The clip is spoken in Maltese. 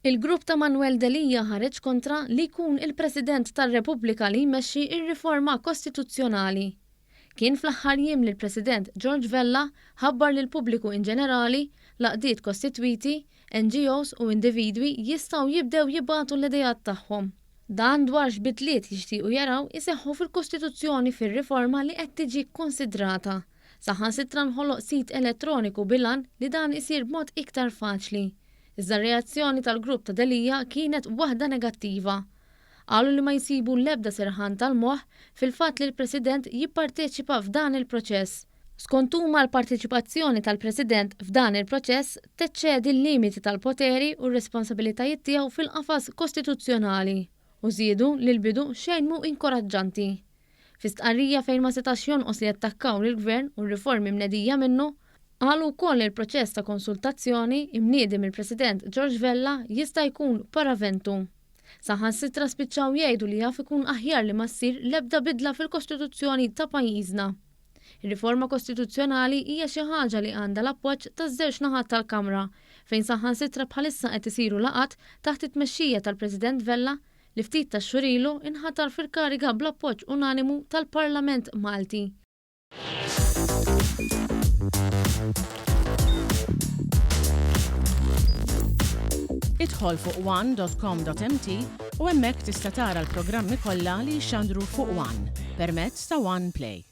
Il-grupp ta' Manuel Delia ħareġ kontra li jkun il-President tar-Repubblika li jmexxi r-riforma kostituzzjonali. Kien fl-aħħar jiem li l-President Vella ħabbar lil pubbliku in ġenerali l-għaqdiet kostitwiti, NGOs u individwi jistgħu jibdew jibgħatu l-idejat tagħhom. Dan dwar x'bidliet jixtiequ jaraw iseħħu fil-Kostituzzjoni fir-riforma li qed tiġi kkunsidrata. Saħansitra nħoloq sit elettroniku bilan li dan isir b'mod iktar faċli. Iżda r-reazzjoni tal-grupp ta' Delia kienet waħda negattiva. Qalu li ma jsibu l-ebda serħan tal-moħħ fil-fatt li l-President jipparteċipa f'dan il-proċess. Skont huma l-parteċipazzjoni tal-President f'dan il-proċess teċċedi l-limiti tal-poteri u r-responsabilitajiet tiegħu fil-qafas kostituzzjonali u żiedu li l-bidu xejn mhu inkoraġġanti. Fi stqarrija fejn ma setax jonqos li jattakkaw lill-Gvern u r-riformi mnedija minnu, qalu wkoll il-proċess ta' konsultazzjoni imniedi mill-President Vella jista' jkun paraventu. Saħansitra spiċċaw jgħidu li jaf ikun aħjar li ma ssir l-ebda bidla fil-Kostituzzjoni ta' pajjiżna. Ir-riforma kostituzzjonali hija xi ħaġa li għandha l-appoġġ taż-żewġ naħat tal-Kamra fejn saħansitra bħalissa qed isiru laqat taħt it-tmexxija tal-President Vella li ftit tax-xhur ilu inħatar fil-kariga bl-appoġġ unanimu tal-Parlament Malti. Idħol fuq one.com.mt u hemmhekk tista' tara l-programmi kollha li jxandru fuq One permezz ta' One Play.